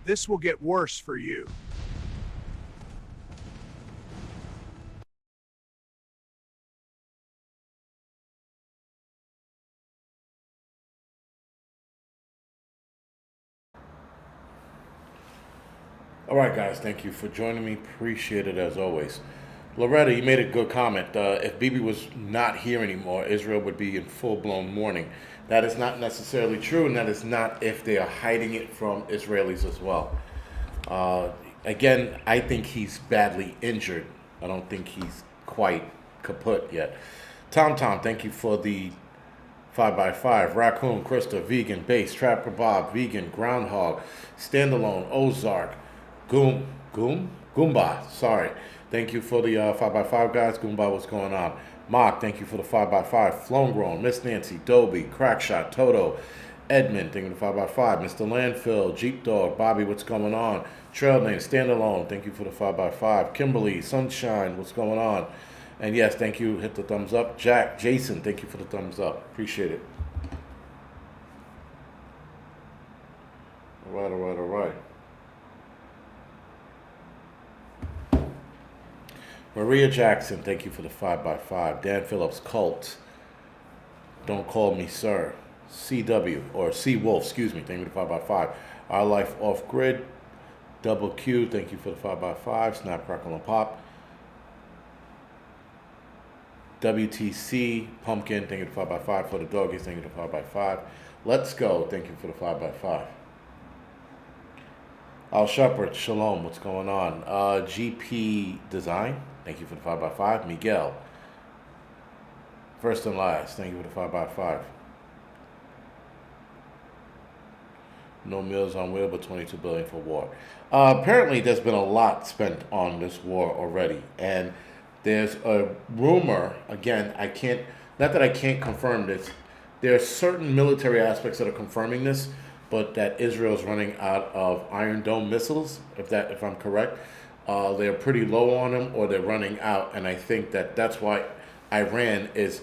this will get worse for you. All right, guys, thank you for joining me. Appreciate it as always. Loretta, you made a good comment. If Bibi was not here anymore, Israel would be in full-blown mourning. That is not necessarily true, and that is not if they are hiding it from Israelis as well. Again, I think he's badly injured. I don't think he's quite kaput yet. Tom, thank you for the 5x5. Raccoon, Krista, Vegan, Base, Trapper Bob, Vegan, Groundhog, Standalone, Ozark, Goomba, sorry. Thank you for the 5x5, guys. Goomba, what's going on? Mark, thank you for the 5x5. Flown Grown, Miss Nancy, Dobie, Crackshot, Toto, Edmund, thank you for the 5x5. Mr. Landfill, Jeep Dog, Bobby, what's going on? Trail Name, Standalone, thank you for the 5x5. Kimberly, Sunshine, what's going on? And yes, thank you. Hit the thumbs up. Jason, thank you for the thumbs up. Appreciate it. All right. Maria Jackson, thank you for the 5x5. Dan Phillips, Cult. Don't call me sir. CW, or C Wolf, excuse me, thank you for the 5x5. Our Life Off Grid. Double Q, thank you for the 5x5. Snap, Crackle, and Pop. WTC, Pumpkin, thank you for the 5x5. For the Doggies, thank you for the 5x5. Let's Go, thank you for the 5x5. Al Shepherd, Shalom, what's going on? GP Design, thank you for the 5x5. Miguel, First and Last, thank you for the 5x5. No Meals on Wheel, but $22 billion for war. Apparently, there's been a lot spent on this war already, and there's a rumor. Again, not that I can't confirm this. There are certain military aspects that are confirming this, but that Israel is running out of Iron Dome missiles. If I'm correct, they're pretty low on them, or they're running out, and I think that's why Iran is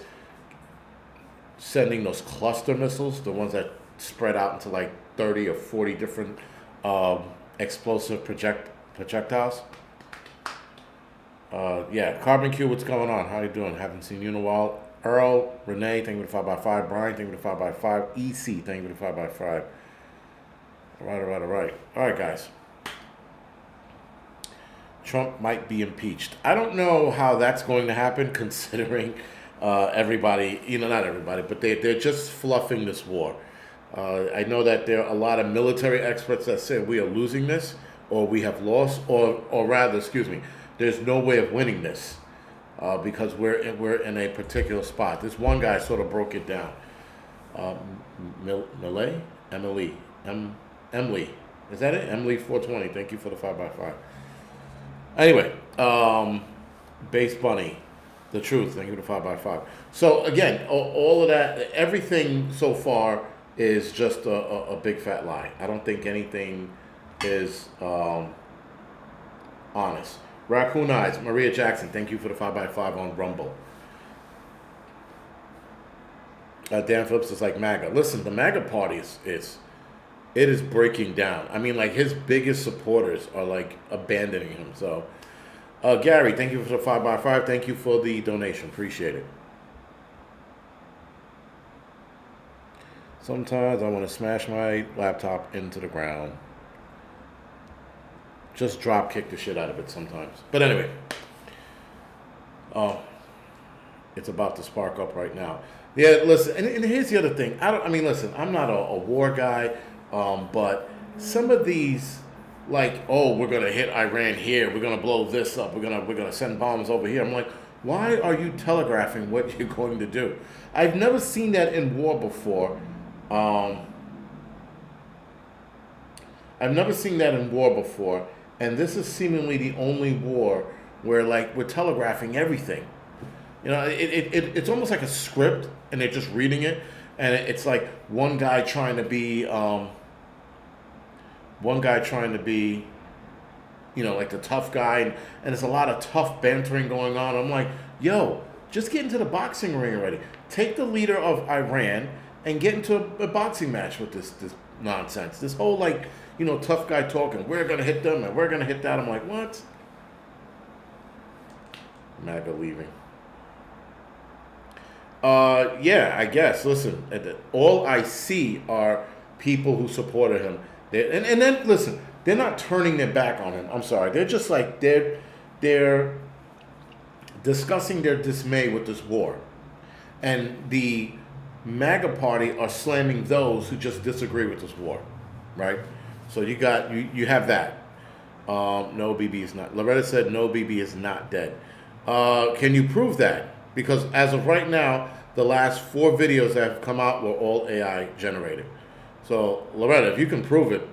sending those cluster missiles, the ones that spread out into like 30 or 40 different explosive projectiles. Yeah, Carbon Q, what's going on? How you doing? Haven't seen you in a while. Earl, Renee, thank you for the 5x5. Brian, thank you for the 5x5. EC, thank you for the 5x5. All right. All right, guys. Trump might be impeached. I don't know how that's going to happen, considering everybody, not everybody, but they're just fluffing this war. I know that there are a lot of military experts that say we are losing this, or we have lost, or rather, excuse me, there's no way of winning this because we're in a particular spot. This one guy sort of broke it down. Emily, is that it? Emily 420. Thank you for the 5x5. Anyway, Base Bunny, The Truth. Thank you for the 5x5. So again, all of that, everything so far is just a big fat lie. I don't think anything is honest. Raccoon Eyes, Maria Jackson, thank you for the 5x5 on Rumble. Dan Phillips is like MAGA. Listen, the MAGA party is breaking down. I mean, like, his biggest supporters are like abandoning him. So, Gary, thank you for the 5x5. Thank you for the donation. Appreciate it. Sometimes I want to smash my laptop into the ground. Just drop kick the shit out of it sometimes. But anyway, it's about to spark up right now. Yeah, listen, and here's the other thing. Listen, I'm not a war guy, but some of these, like, oh, we're gonna hit Iran here, we're gonna blow this up, we're gonna send bombs over here. I'm like, why are you telegraphing what you're going to do? I've never seen that in war before. And this is seemingly the only war where, like, we're telegraphing everything. It's almost like a script, and they're just reading it, and it's like one guy trying to be, like the tough guy, and there's a lot of tough bantering going on. I'm like, yo, just get into the boxing ring already. Take the leader of Iran and get into a boxing match with this nonsense. This whole like, tough guy talking, we're going to hit them and we're going to hit that. I'm like, what? MAGA leaving. Yeah, I guess. Listen, all I see are people who supported him. And then listen, they're not turning their back on him. I'm sorry. They're just like they're discussing their dismay with this war. And the MAGA party are slamming those who just disagree with this war. Right? So you have that. No, BB is not. Loretta said no, BB is not dead. Can you prove that? Because as of right now, the last 4 videos that have come out were all AI generated. So Loretta, if you can prove it,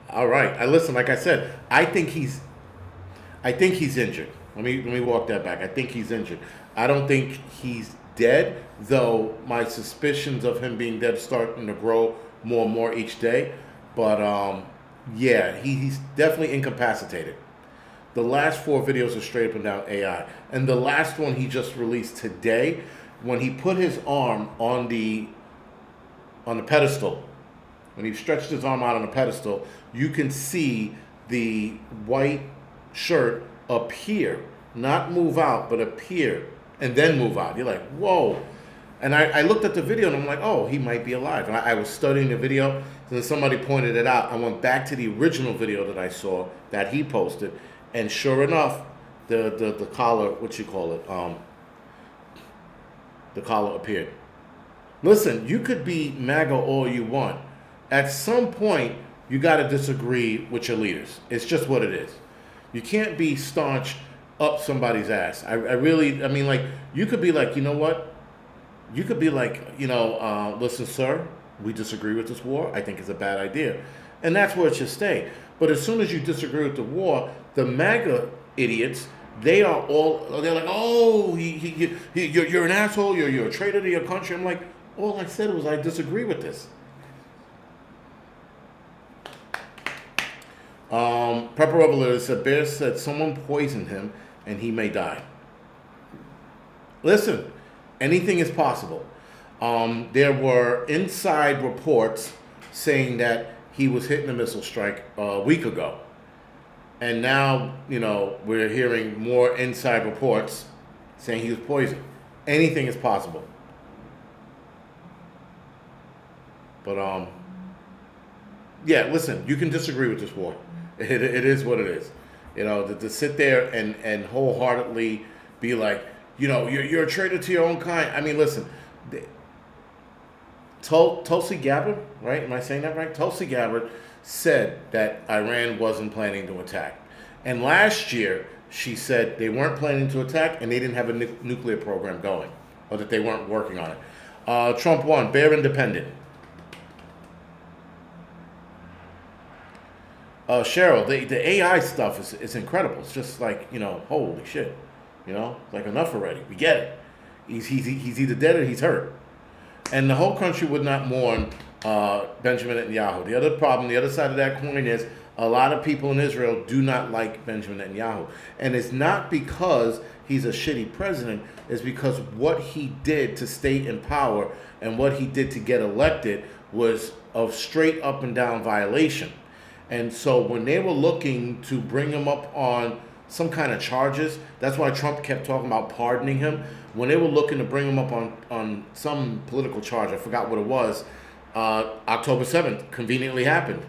all right. Like I said, I think he's injured. Let me walk that back. I think he's injured. I don't think he's dead, though my suspicions of him being dead starting to grow more and more each day. But yeah, he's definitely incapacitated. The last 4 videos are straight up and down AI. And the last one he just released today, when he put his arm on the pedestal, when he stretched his arm out on the pedestal, you can see the white shirt appear. Not move out, but appear. And then move out. You're like, whoa. And I looked at the video and I'm like, oh, he might be alive. And I was studying the video, and then somebody pointed it out. I went back to the original video that I saw that he posted. And sure enough, the collar, the collar appeared. Listen, you could be MAGA all you want. At some point, you got to disagree with your leaders. It's just what it is. You can't be staunch up somebody's ass. I mean, like, you could be like, you know what? You could be like, listen, sir, we disagree with this war. I think it's a bad idea. And that's where it should stay. But as soon as you disagree with the war, the MAGA idiots, they're like, oh, you're an asshole, you're a traitor to your country. I'm like, all I said was I disagree with this. Prepper Revelator said, Bear said someone poisoned him and he may die. Listen, anything is possible. There were inside reports saying that he was hit in a missile strike a week ago. And now, we're hearing more inside reports saying he was poisoned. Anything is possible. But, yeah, listen, you can disagree with this war. It is what it is. To sit there and wholeheartedly be like, you're a traitor to your own kind. I mean, listen, Tulsi Gabbard, right? Am I saying that right? Tulsi Gabbard said that Iran wasn't planning to attack. And last year, she said they weren't planning to attack and they didn't have a nuclear program going, or that they weren't working on it. Trump won. Bear independent. Cheryl, the AI stuff is incredible. It's just like, holy shit. Like, enough already. We get it. He's either dead or he's hurt. And the whole country would not mourn Benjamin Netanyahu. The other problem, the other side of that coin is a lot of people in Israel do not like Benjamin Netanyahu. And it's not because he's a shitty president. It's because what he did to stay in power and what he did to get elected was a straight up and down violation. And so when they were looking to bring him up on some kind of charges, that's why Trump kept talking about pardoning him. When they were looking to bring him up on some political charge, I forgot what it was, October 7th conveniently happened.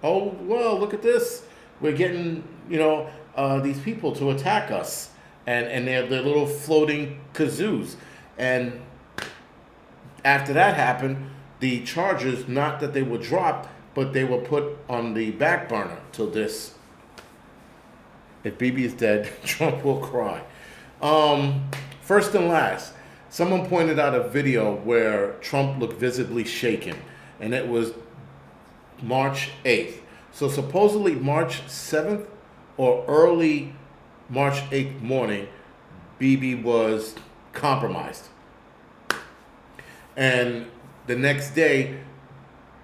Oh, well, look at this. We're getting, these people to attack us. And they're little floating kazoos. And after that happened, the charges, not that they were dropped, but they were put on the back burner till this. If Bibi is dead, Trump will cry. First and last, someone pointed out a video where Trump looked visibly shaken, and it was March 8th. So supposedly March 7th or early March 8th morning, Bibi was compromised. And the next day,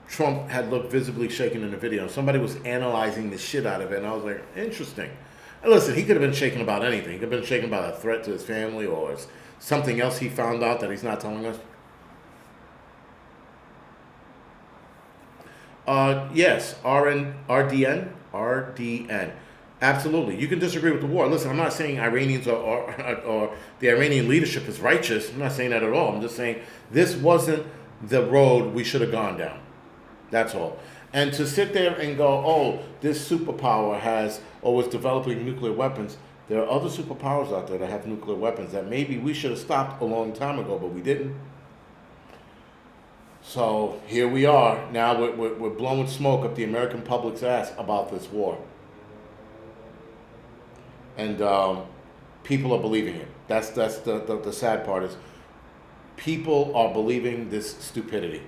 Trump had looked visibly shaken in the video. Somebody was analyzing the shit out of it, and I was like, interesting. And listen, he could have been shaken about anything. He could have been shaken about a threat to his family or something else he found out that he's not telling us. Yes, RDN. Absolutely. You can disagree with the war. Listen, I'm not saying Iranians or the Iranian leadership is righteous. I'm not saying that at all. I'm just saying this wasn't the road we should have gone down. That's all. And to sit there and go, oh, this superpower has or was developing nuclear weapons. There are other superpowers out there that have nuclear weapons that maybe we should have stopped a long time ago, but we didn't. So here we are. Now we're blowing smoke up the American public's ass about this war. And people are believing it. That's the sad part is people are believing this stupidity.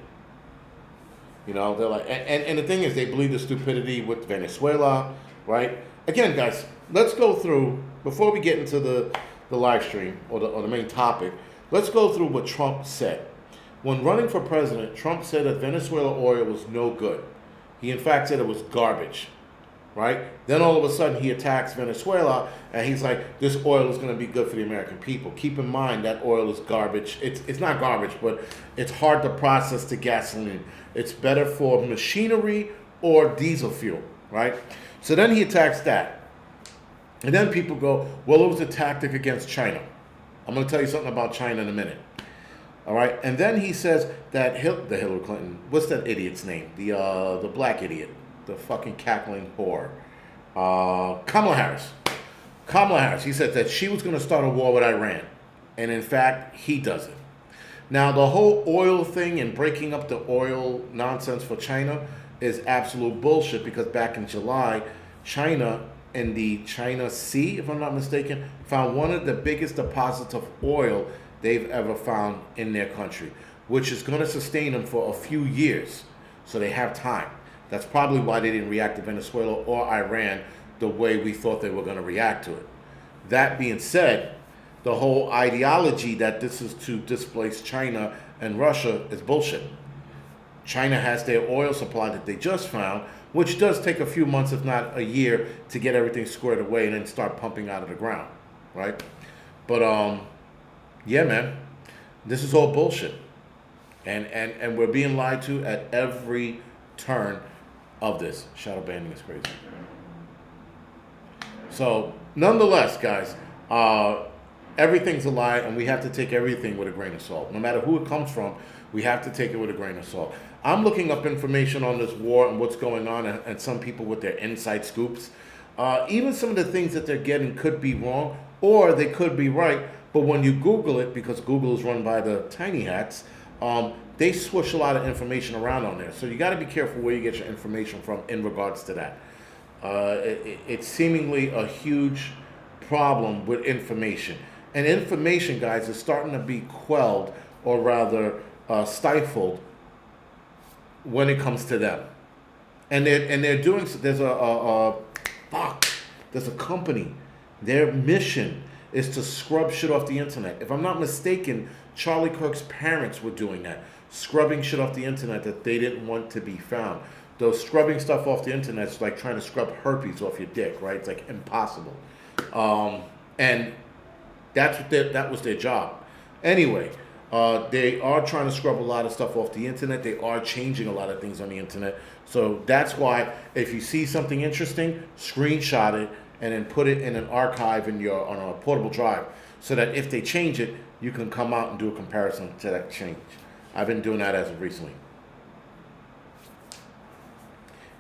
You know, they're like, and the thing is, they believe the stupidity with Venezuela, right? Again, guys, let's go through, before we get into the live stream or the main topic, let's go through what Trump said. When running for president, Trump said that Venezuela oil was no good. He, in fact, said it was garbage, right? Then all of a sudden, he attacks Venezuela, and he's like, this oil is going to be good for the American people. Keep in mind, that oil is garbage. It's not garbage, but it's hard to process to gasoline. It's better for machinery or diesel fuel, right? So then he attacks that. And then people go, well, it was a tactic against China. I'm going to tell you something about China in a minute. All right, and then he says that the Hillary Clinton, what's that idiot's name? The black idiot, the fucking cackling whore, Kamala Harris. Kamala Harris. He said that she was going to start a war with Iran, and in fact, he does it. Now, the whole oil thing and breaking up the oil nonsense for China is absolute bullshit because back in July, China in the China Sea, if I'm not mistaken, found one of the biggest deposits of oil they've ever found in their country, which is going to sustain them for a few years. So they have time. That's probably why they didn't react to Venezuela or Iran the way we thought they were going to react to it. That being said, the whole ideology that this is to displace China and Russia is bullshit. China has their oil supply that they just found, which does take a few months, if not a year, to get everything squared away and then start pumping out of the ground, right? But yeah, man, this is all bullshit, and we're being lied to at every turn of this. Shadow banning is crazy. So, nonetheless, guys, everything's a lie, and we have to take everything with a grain of salt. No matter who it comes from, we have to take it with a grain of salt. I'm looking up information on this war and what's going on, and some people with their inside scoops. Even some of the things that they're getting could be wrong, or they could be right. But when you Google it, because Google is run by the tiny hats, they swoosh a lot of information around on there. So you got to be careful where you get your information from in regards to that. It's seemingly a huge problem with information. And information, guys, is starting to be quelled, or rather stifled, when it comes to them. And they're doing. There's there's a company. Their mission is to scrub shit off the internet. If I'm not mistaken, Charlie Kirk's parents were doing that, scrubbing shit off the internet that they didn't want to be found. Though scrubbing stuff off the internet is like trying to scrub herpes off your dick, right? It's like impossible. And that was their job. Anyway, they are trying to scrub a lot of stuff off the internet. They are changing a lot of things on the internet. So that's why if you see something interesting, screenshot it and then put it in an archive on a portable drive, so that if they change it, you can come out and do a comparison to that change. I've been doing that as of recently.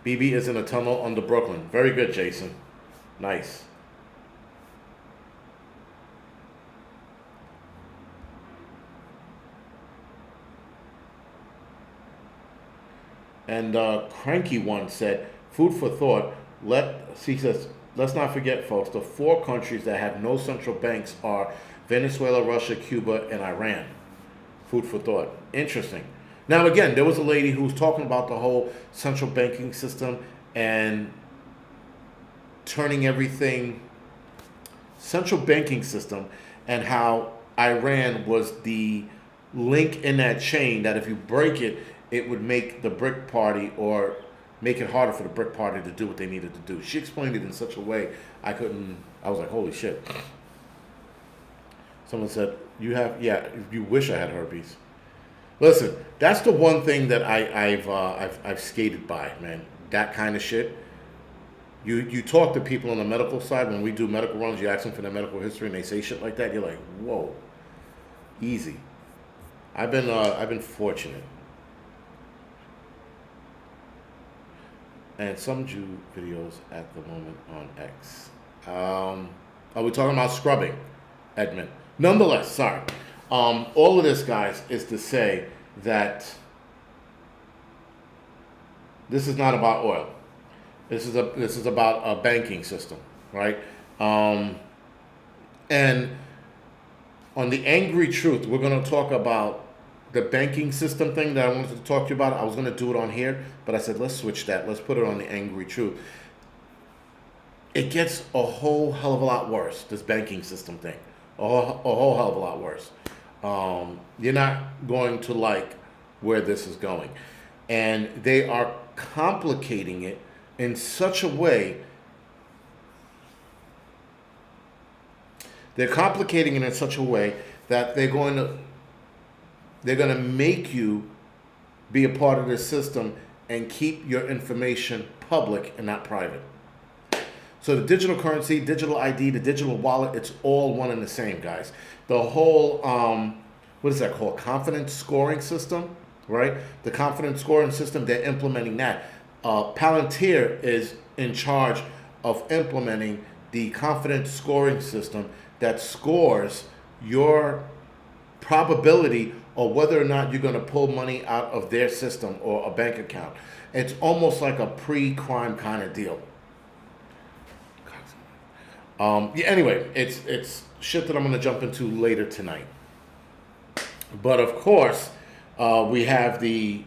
BB is in a tunnel under Brooklyn. Very good, Jason. Nice. And Cranky One said, food for thought. He says, let's not forget, folks, the 4 countries that have no central banks are Venezuela, Russia, Cuba, and Iran. Food for thought. Interesting. Now, again, there was a lady who was talking about the whole central banking system and turning everything central banking system, and how Iran was the link in that chain that if you break it, it would make the BRIC party, or make it harder for the BRIC party to do what they needed to do. She explained it in such a way I was like, holy shit. Someone said, you wish I had herpes. Listen, that's the one thing that I've skated by, man. That kind of shit. You talk to people on the medical side when we do medical runs. You ask them for their medical history, and they say shit like that. You're like, whoa, easy. I've been fortunate. And some Jew videos at the moment on X. Are we talking about scrubbing, Edmund? Nonetheless, sorry. All of this, guys, is to say that this is not about oil. This is about a banking system, right? And on the Angry Truth, we're going to talk about the banking system thing that I wanted to talk to you about. I was going to do it on here, but I said, let's switch that. Let's put it on the Angry Truth. It gets a whole hell of a lot worse, this banking system thing. A whole hell of a lot worse. You're not going to like where this is going. And they are complicating it in such a way. They're complicating it in such a way that they're going to make you be a part of this system and keep your information public and not private. So the digital currency, digital ID, the digital wallet, it's all one and the same, guys. The whole, what is that called? Confidence scoring system, right? The confidence scoring system, they're implementing that. Palantir is in charge of implementing the confidence scoring system that scores your probability or whether or not you're going to pull money out of their system or a bank account. It's almost like a pre-crime kind of deal. Yeah, anyway, it's shit that I'm going to jump into later tonight. But of course, we have the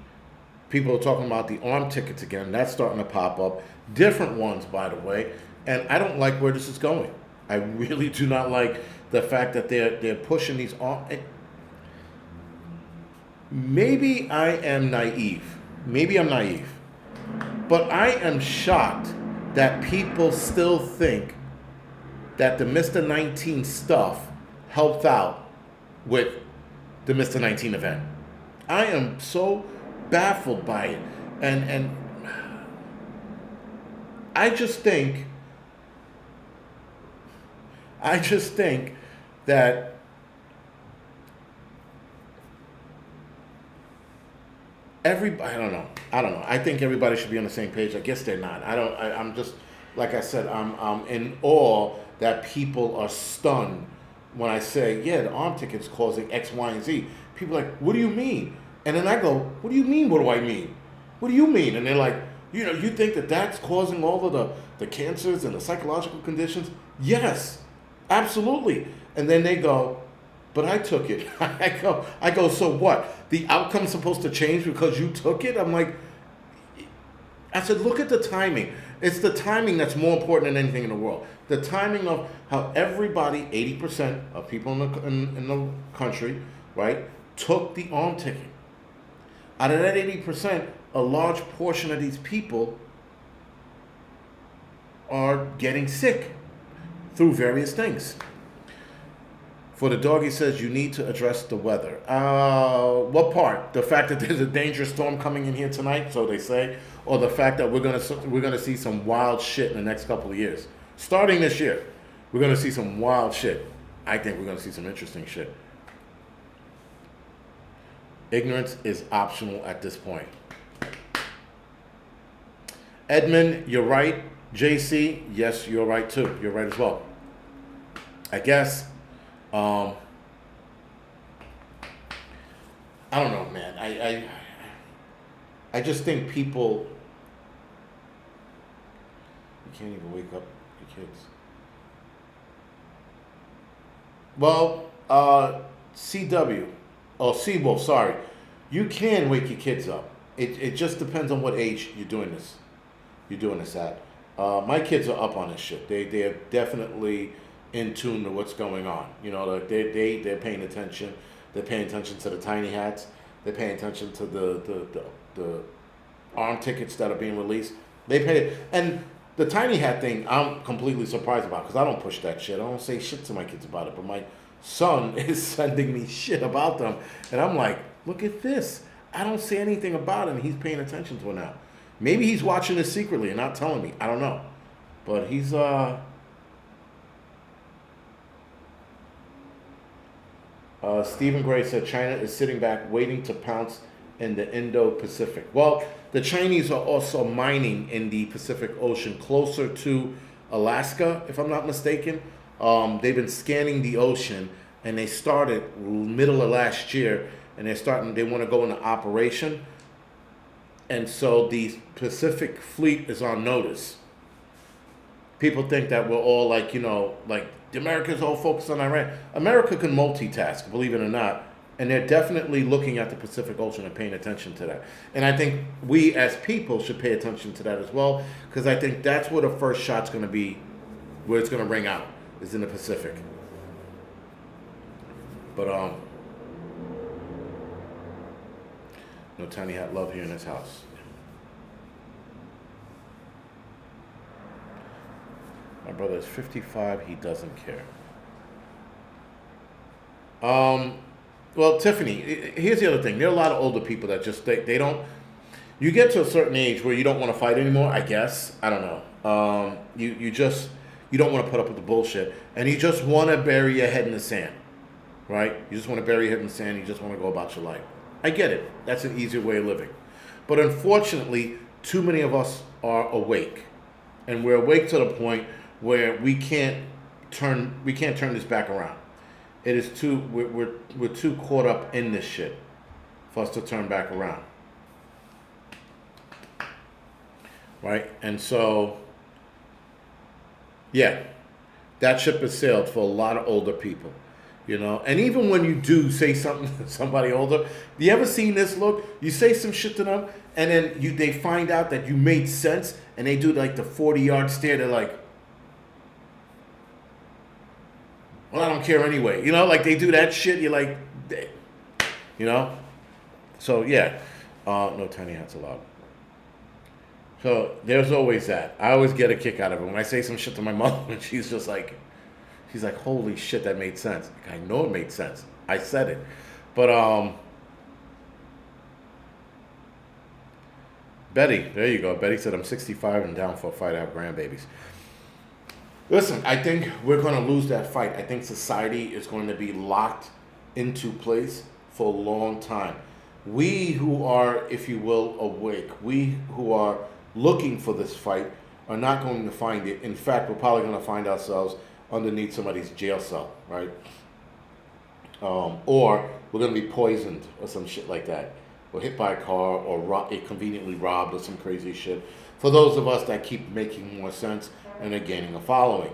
people talking about the arm tickets again. That's starting to pop up. Different ones, by the way. And I don't like where this is going. I really do not like the fact that they're pushing these arm. Maybe I am naive. Maybe I'm naive. But I am shocked that people still think that the Mr. 19 stuff helped out with the Mr. 19 event. I am so baffled by it. And I just think that everybody, I don't know. I think everybody should be on the same page. I guess they're not. I'm just, like I said, I'm in awe that people are stunned when I say, yeah, the arm ticket's causing X, Y, and Z. People are like, what do you mean? And then I go, what do you mean, what do I mean? What do you mean? And they're like, you think that that's causing all of the cancers and the psychological conditions? Yes, absolutely. And then they go, but I took it. I go, so what? The outcome's supposed to change because you took it? I'm like, I said, look at the timing. It's the timing that's more important than anything in the world. The timing of how everybody, 80% of people in the country, right, took the arm ticket. Out of that 80%, a large portion of these people are getting sick through various things. For the dog, he says you need to address the weather. What part? The fact that there's a dangerous storm coming in here tonight, so they say, or the fact that we're gonna see some wild shit in the next couple of years. Starting this year, we're gonna see some wild shit. I think we're gonna see some interesting shit. Ignorance is optional at this point. Edmund, you're right. JC, yes, you're right too. You're right as well. I guess. I don't know, man. I just think people. You can't even wake up your kids. Well, CW. Oh, Seawolf, sorry. You can wake your kids up. It just depends on what age you're doing this. You're doing this at. My kids are up on this shit. They're definitely in tune to what's going on. You know, like they're paying attention. They're paying attention to the tiny hats. They're paying attention to the arm tickets that are being released. They pay, and the tiny hat thing, I'm completely surprised about because I don't push that shit. I don't say shit to my kids about it. But my son is sending me shit about them, and I'm like, Look at this. I don't say anything about it, and he's paying attention to it now. Maybe he's watching this secretly and not telling me. I don't know. But he's Stephen Gray said China is sitting back waiting to pounce in the Indo-Pacific. Well, the Chinese are also mining in the Pacific Ocean closer to Alaska, if I'm not mistaken. They've been scanning the ocean, and they started middle of last year, and they want to go into operation. And so the Pacific Fleet is on notice. People think that we're all like the Americans all focused on Iran. America can multitask, believe it or not, and they're definitely looking at the Pacific Ocean and paying attention to that. And I think we as people should pay attention to that as well, because I think that's where the first shot's going to be, where it's going to ring out, is in the Pacific. But no tiny hat love here in this house. My brother is 55. He doesn't care. Well, Tiffany, here's the other thing. There are a lot of older people that just they don't. You get to a certain age where you don't want to fight anymore. I guess I don't know. You don't want to put up with the bullshit, and you just want to bury your head in the sand, right? You just want to bury your head in the sand. You just want to go about your life. I get it. That's an easier way of living, but unfortunately, too many of us are awake, and we're awake to the point where we can't turn this back around. It is we're too caught up in this shit for us to turn back around. Right? And so yeah, that ship has sailed for a lot of older people. And even when you do say something to somebody older, you ever seen this look? You say some shit to them, and then they find out that you made sense, and they do like the 40-yard stare. They're like, well, I don't care anyway. Like they do that shit. You're like, So yeah, no tiny hats allowed. So there's always that. I always get a kick out of it when I say some shit to my mom, and she's like, holy shit, that made sense. Like, I know it made sense. I said it, but Betty, there you go. Betty said I'm 65 and down for a fight to have grandbabies. Listen, I think we're going to lose that fight. I think society is going to be locked into place for a long time. We who are, if you will, awake, we who are looking for this fight are not going to find it. In fact, we're probably going to find ourselves underneath somebody's jail cell, right? Or we're going to be poisoned or some shit like that. Or hit by a car or conveniently robbed or some crazy shit. For those of us that keep making more sense and are gaining a following,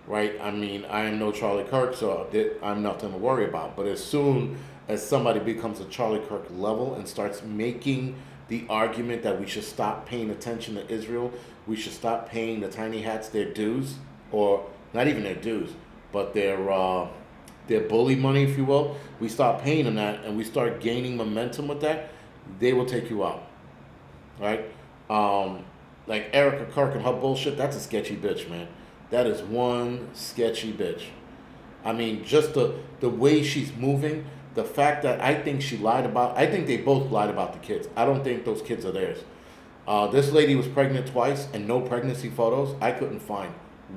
right? I mean, I am no Charlie Kirk, so I'm nothing to worry about. But as soon as somebody becomes a Charlie Kirk level and starts making the argument that we should stop paying attention to Israel, we should stop paying the tiny hats their dues, or not even their dues, but their bully money, if you will. We start paying them that, and we start gaining momentum with that, they will take you out, right? Like Erica Kirk and her bullshit, that's a sketchy bitch, man. That is one sketchy bitch. I mean, just the way she's moving, the fact that I think they both lied about the kids. I don't think those kids are theirs. This lady was pregnant twice and no pregnancy photos. I couldn't find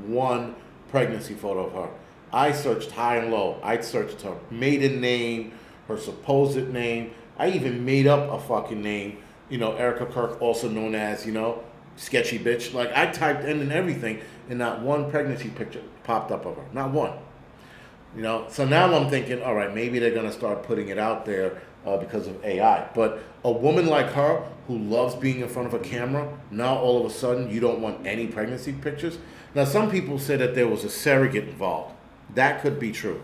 one pregnancy photo of her. I searched high and low. I searched her maiden name, her supposed name. I even made up a fucking name. Erica Kirk, also known as, sketchy bitch. Like, I typed in and everything, and not one pregnancy picture popped up of her. Not one. So now I'm thinking, all right, maybe they're going to start putting it out there because of AI. But a woman like her who loves being in front of a camera, now all of a sudden you don't want any pregnancy pictures. Now, some people say that there was a surrogate involved. That could be true.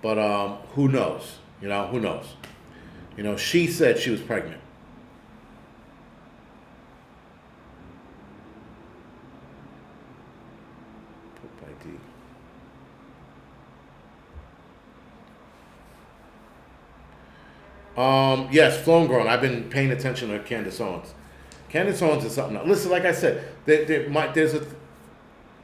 But who knows? Who knows? She said she was pregnant. Yes, Flown Grown. I've been paying attention to Candace Owens. Candace Owens is something else. Listen, like I said,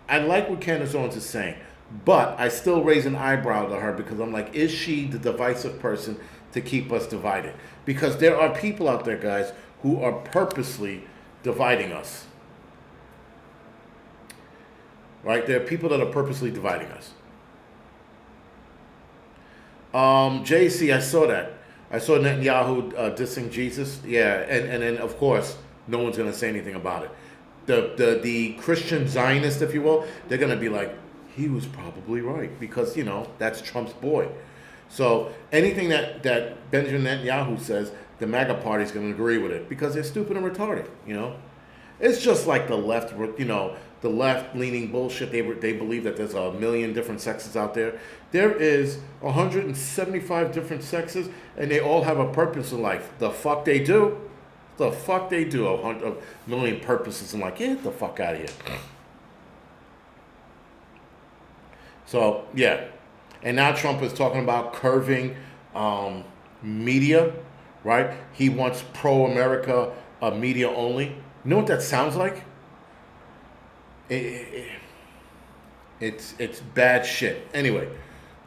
I like what Candace Owens is saying, but I still raise an eyebrow to her because I'm like, is she the divisive person to keep us divided. Because there are people out there, guys, who are purposely dividing us. Right? There are people that are purposely dividing us. JC, I saw that. I saw Netanyahu dissing Jesus. Yeah, and then of course no one's gonna say anything about it. The Christian Zionist, if you will, they're gonna be like, he was probably right because that's Trump's boy. So anything that Benjamin Netanyahu says, the MAGA party's gonna agree with it because they're stupid and retarded. It's just like the left, the left-leaning bullshit. They believe that there's a million different sexes out there. There is 175 different sexes, and they all have a purpose in life. The fuck they do? The fuck they do? A million purposes in life. Get the fuck out of here. So, yeah. And now Trump is talking about curving media, right? He wants pro-America media only. You know what that sounds like? It's bad shit. Anyway,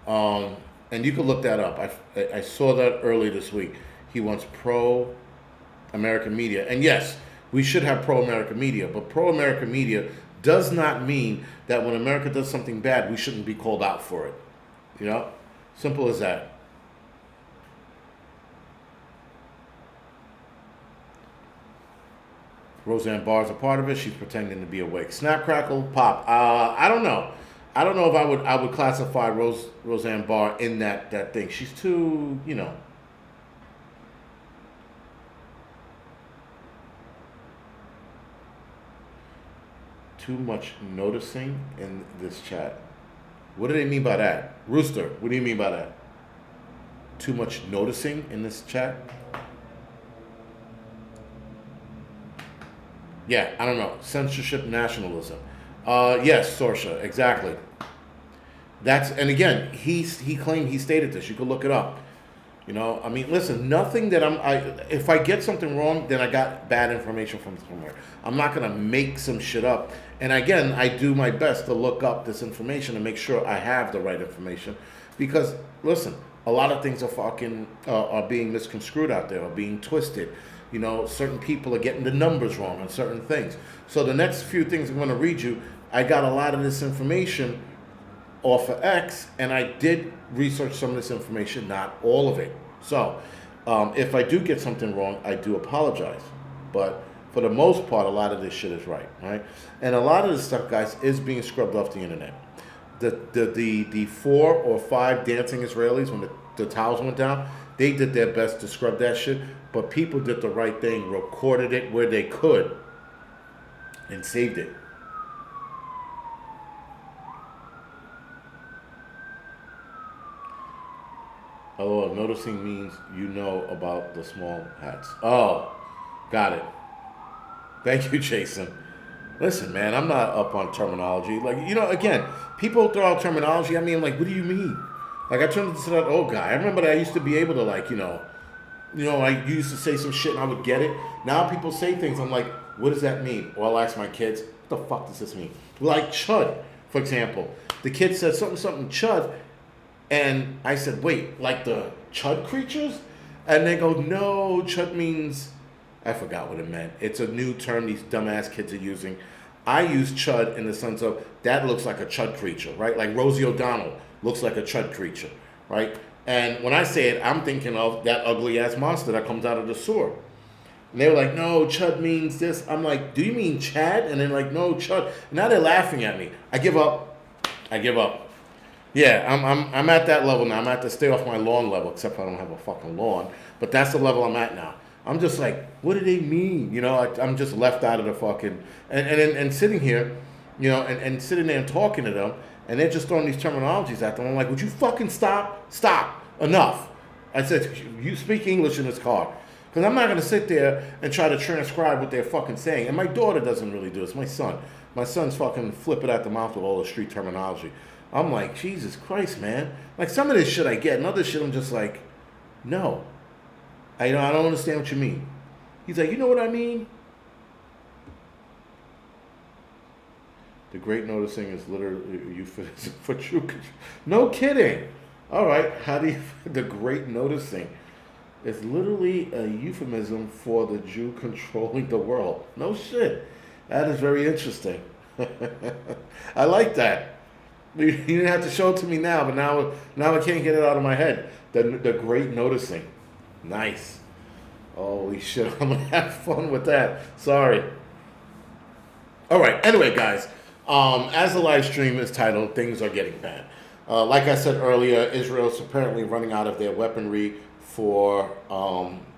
and you can look that up. I saw that early this week. He wants pro-American media, and yes, we should have pro-American media. But pro-American media does not mean that when America does something bad, we shouldn't be called out for it. Simple as that. Roseanne Barr's a part of it. She's pretending to be awake. Snap, crackle, pop. I don't know. I don't know if I would classify Roseanne Barr in that thing. She's too, too much noticing in this chat. What do they mean by that? Rooster, what do you mean by that? Too much noticing in this chat? Yeah, I don't know. Censorship, nationalism. Yes, Sorsha, exactly. And again, he claimed, he stated this. You could look it up. Listen, nothing that if I get something wrong, then I got bad information from somewhere. I'm not going to make some shit up. And again, I do my best to look up this information and make sure I have the right information. Because, listen, a lot of things are being misconstrued out there, or being twisted. Certain people are getting the numbers wrong on certain things. So the next few things I'm going to read you, I got a lot of this information off of X, and I did research some of this information, not all of it. So if I do get something wrong, I do apologize. But for the most part, a lot of this shit is right? And a lot of this stuff, guys, is being scrubbed off the internet. The 4 or 5 dancing Israelis, when the towels went down, they did their best to scrub that shit. But people did the right thing, recorded it where they could, and saved it. Oh, noticing means about the small hats. Oh, got it. Thank you, Jason. Listen, man, I'm not up on terminology. Again, people throw out terminology. What do you mean? I turned into that old guy. I remember that I used to be able to, I used to say some shit and I would get it. Now people say things, I'm like, what does that mean? Or I'll ask my kids, what the fuck does this mean? Like chud, for example. The kid said something chud, and I said, wait, like the chud creatures? And they go, no, chud means, I forgot what it meant. It's a new term these dumbass kids are using. I use chud in the sense of, that looks like a chud creature, right? Like Rosie O'Donnell looks like a chud creature, right? And when I say it, I'm thinking of that ugly-ass monster that comes out of the sewer. And they were like, no, chud means this. I'm like, do you mean Chad? And they're like, no, chud. Now they're laughing at me. I give up. Yeah, I'm at that level now. I'm at the stay off my lawn level, except I don't have a fucking lawn. But that's the level I'm at now. I'm just like, what do they mean? I'm just left out of the fucking... And sitting here, and sitting there and talking to them, and they're just throwing these terminologies at them. I'm like, would you fucking stop? Stop. Enough. I said, you speak English in this car. Because I'm not going to sit there and try to transcribe what they're fucking saying. And my daughter doesn't really do this. My son. My son's fucking flipping at the mouth with all the street terminology. I'm like, Jesus Christ, man. Like, some of this shit I get, and other shit I'm just like, no. I don't understand what you mean. He's like, you know what I mean? The great noticing is literally euphemism for true. No kidding. All right. How do you, the great noticing? is literally a euphemism for the Jew controlling the world. No shit. That is very interesting. I like that. You didn't have to show it to me now, but now I can't get it out of my head. The great noticing. Nice. Holy shit, I'm gonna have fun with that. Sorry. All right. Anyway, guys, as the live stream is titled, things are getting bad. Like I said earlier, Israel's apparently running out of their weaponry for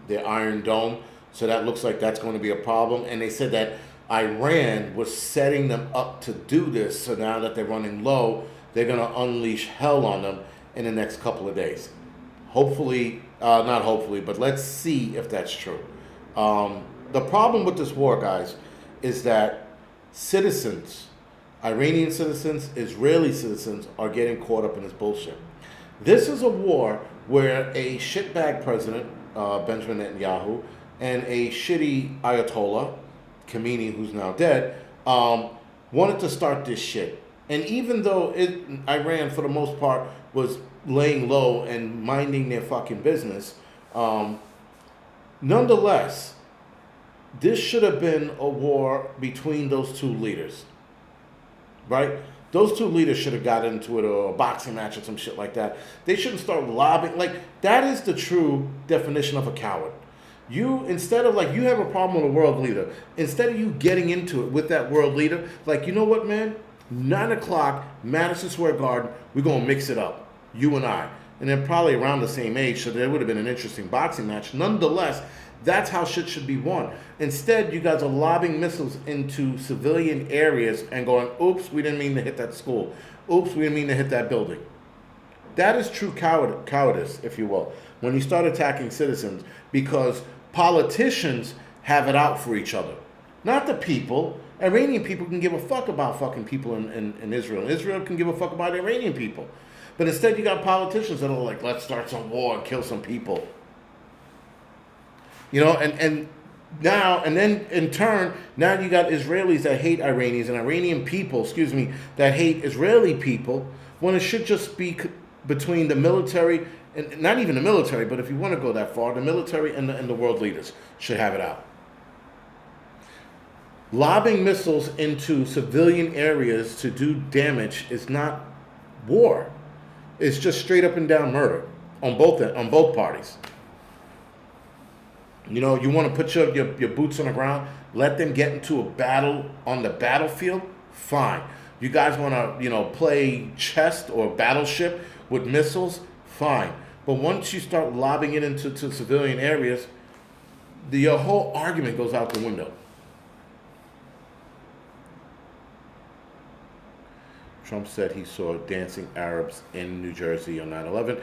their Iron Dome, so that looks like that's going to be a problem. And they said that Iran was setting them up to do this, so now that they're running low, they're going to unleash hell on them in the next couple of days. Hopefully, not hopefully, but let's see if that's true. The problem with this war, guys, is that citizens, Iranian citizens, Israeli citizens are getting caught up in this bullshit. This is a war where a shitbag president, Benjamin Netanyahu, and a shitty Ayatollah, Khomeini, who's now dead, wanted to start this shit. And even though Iran, for the most part, was laying low and minding their fucking business, nonetheless, this should have been a war between those two leaders, right? Those two leaders should have got into it, or a boxing match or some shit like that. They shouldn't start lobbying. Like, that is the true definition of a coward. You, instead of, like, you have a problem with a world leader, instead of you getting into it with that world leader, like, you know what, man? 9 o'clock, Madison Square Garden, we're going to mix it up, you and I. And they're probably around the same age, so there would have been an interesting boxing match. Nonetheless, that's how shit should be won. Instead, you guys are lobbing missiles into civilian areas and going, oops, we didn't mean to hit that school. Oops, we didn't mean to hit that building. That is true cowardice, if you will, when you start attacking citizens, because politicians have it out for each other. Not the people. Iranian people can give a fuck about fucking people in Israel. Israel can give a fuck about Iranian people. But instead, you got politicians that are like, let's start some war and kill some people. You know, and then in turn, now you got Israelis that hate Iranians and Iranian people, that hate Israeli people, when it should just be between the military, and not even the military, but if you want to go that far, the military and the world leaders should have it out. Lobbing missiles into civilian areas to do damage is not war. It's just straight up and down murder on both parties. You know, you want to put your boots on the ground, let them get into a battle on the battlefield, fine. You guys want to, you know, play chess or battleship with missiles, fine. But once you start lobbing it into civilian areas, your whole argument goes out the window. Trump said he saw dancing Arabs in New Jersey on 9/11.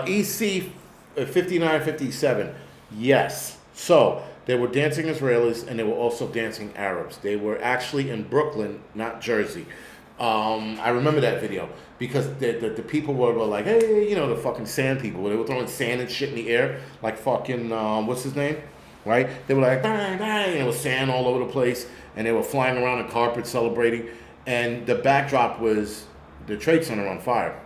EC 5957, yes. So they were dancing Israelis and they were also dancing Arabs. They were actually in Brooklyn, not Jersey. I remember that video because the people were like, hey, you know, the fucking sand people. They were throwing sand and shit in the air, like fucking, what's his name? Right? They were like, bang, bang, and there was sand all over the place, and they were flying around the carpet celebrating. And the backdrop was the Trade Center on fire.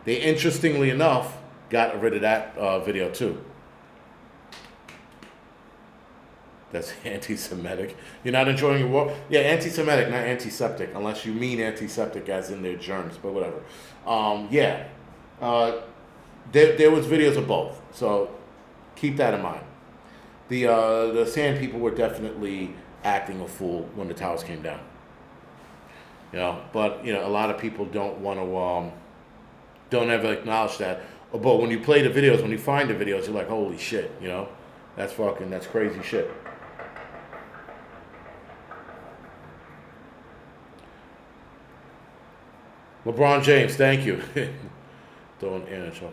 They, interestingly enough, got rid of that video too. That's anti-Semitic. You're not enjoying your war? Yeah, anti-Semitic, not antiseptic, unless you mean antiseptic as in their germs, but whatever. There was videos of both, so keep that in mind. The sand people were definitely acting a fool when the towers came down. You know, but you know, a lot of people don't want to, don't ever acknowledge that. But when you play the videos, when you find the videos, you're like, holy shit, you know, that's crazy shit. LeBron James, thank you. Throwing air and chalk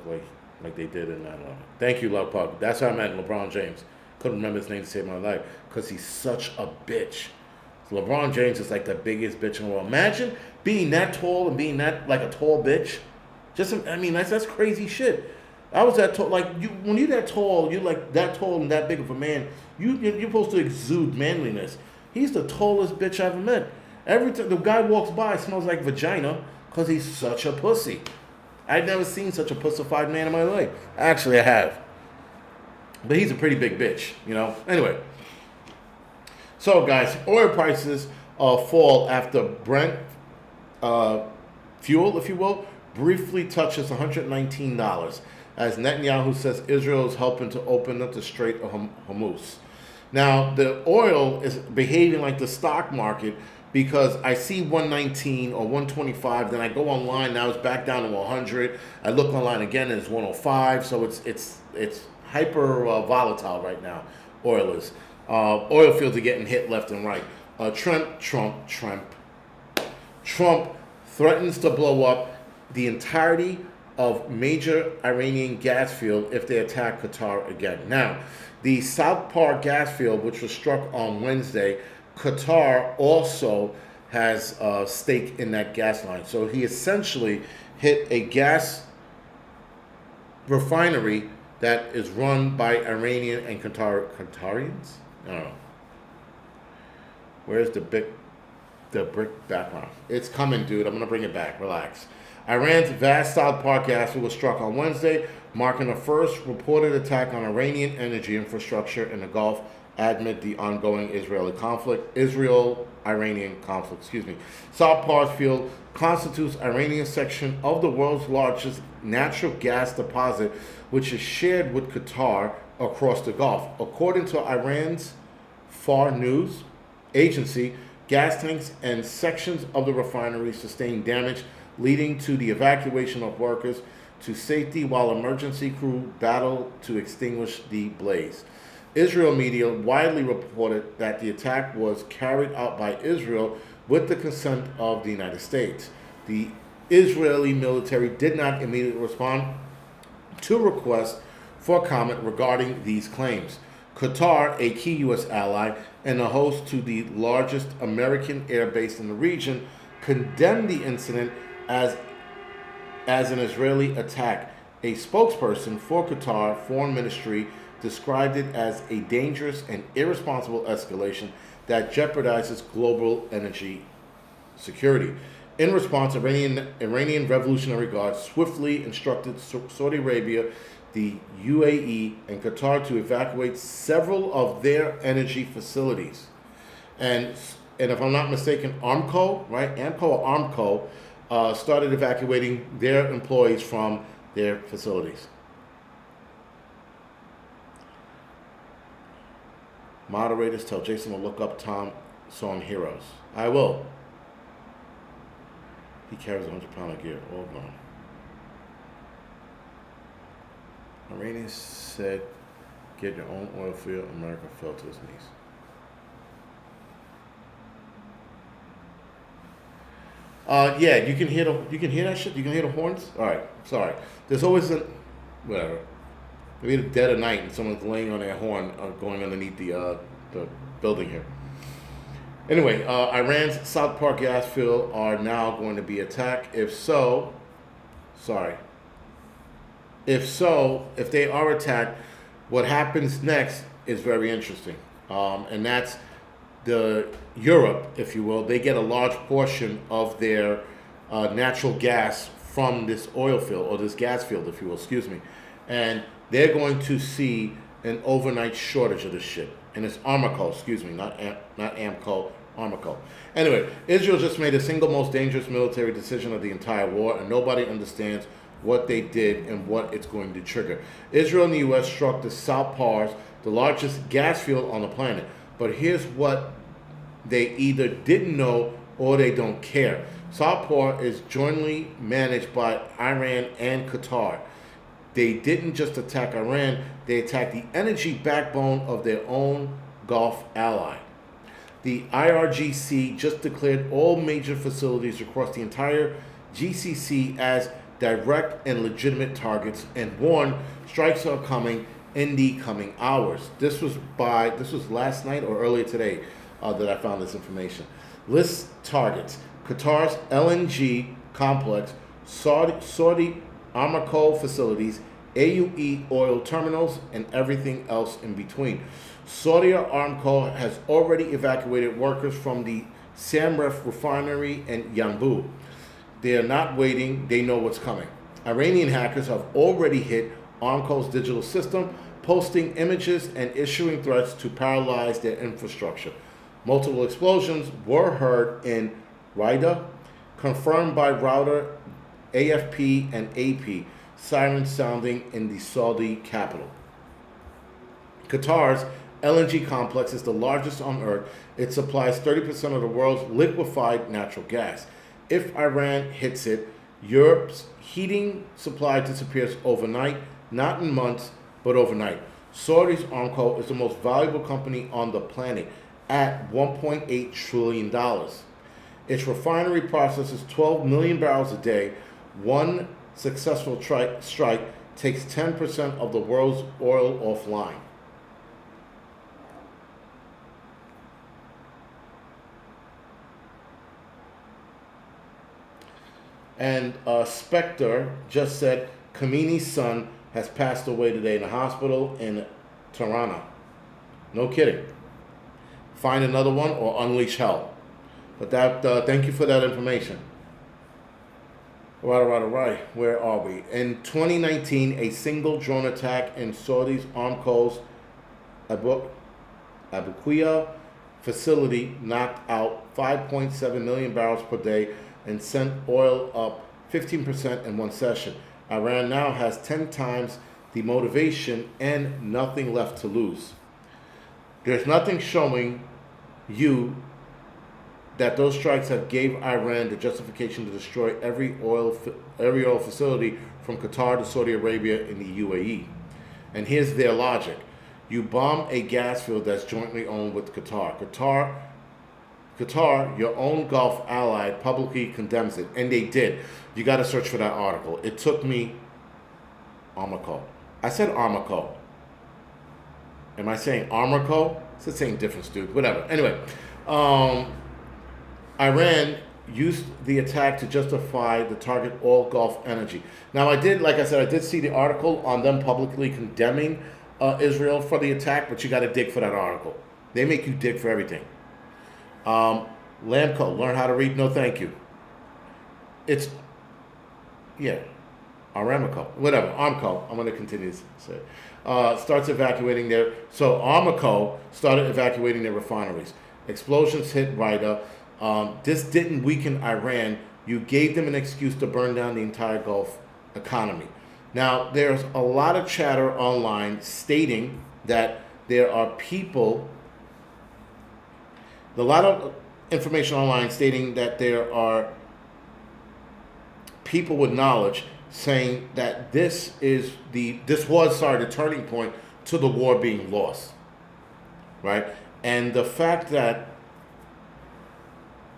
like they did in 9/11. Thank you, Love Pug. That's how I met LeBron James. Couldn't remember his name to save my life because he's such a bitch. So LeBron James is like the biggest bitch in the world. Imagine being that tall and being that like a tall bitch. That's crazy shit. I was that tall. Like when you're that tall, you're like that tall and that big of a man. You're supposed to exude manliness. He's the tallest bitch I've ever met. Every time the guy walks by, it smells like vagina because he's such a pussy. I've never seen such a pussified man in my life. Actually, I have. But he's a pretty big bitch, you know. Anyway, so guys, oil prices fall after Brent fuel, if you will, briefly touches $119 as Netanyahu says Israel is helping to open up the Strait of Hormuz. Now, the oil is behaving like the stock market because I see 119 or 125, then I go online, now it's back down to 100. I look online again and it's 105, so it's hyper volatile right now. Oil is. Oil fields are getting hit left and right. Trump threatens to blow up the entirety of major Iranian gas field if they attack Qatar again. Now, the South Park gas field, which was struck on Wednesday, Qatar also has a stake in that gas line. So he essentially hit a gas refinery that is run by Iranian and Qatarians? I don't know. Where's the brick background? It's coming, dude. I'm going to bring it back. Relax. Iran's vast South Park gas field was struck on Wednesday, marking the first reported attack on Iranian energy infrastructure in the Gulf amid the ongoing Israel-Iranian conflict. South Park field constitutes Iranian section of the world's largest natural gas deposit, which is shared with Qatar across the Gulf. According to Iran's Far News agency, gas tanks and sections of the refinery sustained damage, leading to the evacuation of workers to safety while emergency crew battled to extinguish the blaze. Israel media widely reported that the attack was carried out by Israel with the consent of the United States. The Israeli military did not immediately respond to requests for comment regarding these claims. Qatar, a key U.S. ally and a host to the largest American air base in the region, condemned the incident as an Israeli attack. A spokesperson for Qatar Foreign Ministry described it as a dangerous and irresponsible escalation that jeopardizes global energy security. In response, Iranian Revolutionary Guard swiftly instructed Saudi Arabia, the UAE, and Qatar to evacuate several of their energy facilities. And if I'm not mistaken, Aramco, right? Aramco started evacuating their employees from their facilities. Moderators tell Jason to look up Tom song Heroes. I will. He carries 100-pound of gear. All gone. Iranians said, get your own oil field. America fell to its knees. Yeah, you can hear that shit. You can hear the horns. All right, sorry. There's always whatever. Maybe the dead of night and someone's laying on their horn, going underneath the building here. Anyway, Iran's South Park gas field are now going to be attacked. If they are attacked, what happens next is very interesting, and that's Europe, if you will. They get a large portion of their natural gas from this oil field, or this gas field, if you will, and they're going to see an overnight shortage of this shit. And it's Aramco, not Amco, Aramco. Anyway, Israel just made the single most dangerous military decision of the entire war, and nobody understands what they did and what it's going to trigger. Israel and the U.S. struck the South Pars, the largest gas field on the planet. But here's what they either didn't know or they don't care. South Par is jointly managed by Iran and Qatar. They didn't just attack Iran, they attacked the energy backbone of their own Gulf ally. The IRGC just declared all major facilities across the entire GCC as direct and legitimate targets and warned strikes are coming in the coming hours. This was last night or earlier today that I found this information. List targets: Qatar's LNG complex, Saudi Aramco facilities, AUE oil terminals, and everything else in between. Saudi Aramco has already evacuated workers from the Samref refinery and Yanbu. They are not waiting, they know what's coming. Iranian hackers have already hit Aramco's digital system, posting images and issuing threats to paralyze their infrastructure. Multiple explosions were heard in Riyadh, confirmed by router AFP and AP, sirens sounding in the Saudi capital. Qatar's LNG complex is the largest on Earth. It supplies 30% of the world's liquefied natural gas. If Iran hits it, Europe's heating supply disappears overnight, not in months, but overnight. Saudi's Aramco is the most valuable company on the planet at $1.8 trillion. Its refinery processes 12 million barrels a day. One successful strike takes 10% of the world's oil offline. And Spectre just said Khamenei's son has passed away today in a hospital in Tirana. No kidding. Find another one or unleash hell. But that, thank you for that information. All right. Where are we? In 2019, a single drone attack in Saudi's Aramco's Abu Qir facility knocked out 5.7 million barrels per day and sent oil up 15% in one session. Iran now has 10 times the motivation and nothing left to lose. There's nothing showing you that those strikes have gave Iran the justification to destroy every oil facility from Qatar to Saudi Arabia in the UAE. And here's their logic. You bomb a gas field that's jointly owned with Qatar. Qatar, your own Gulf ally, publicly condemns it, and they did. You got to search for that article. It took me Armaco. I said Armaco. Am I saying Armaco? It's the same difference, dude. Whatever. Anyway, Iran used the attack to justify the target all Gulf energy. Now, I did see the article on them publicly condemning Israel for the attack, but you got to dig for that article. They make you dig for everything. Lamco, learn how to read. No, thank you. Aramco, whatever. Armco. I'm going to continue to say. Starts evacuating their. So Armco started evacuating their refineries. Explosions hit Riyadh. This didn't weaken Iran. You gave them an excuse to burn down the entire Gulf economy. Now, there's a lot of chatter online stating that there are people. A lot of information online stating that there are people with knowledge saying that this was the turning point to the war being lost, right? And the fact that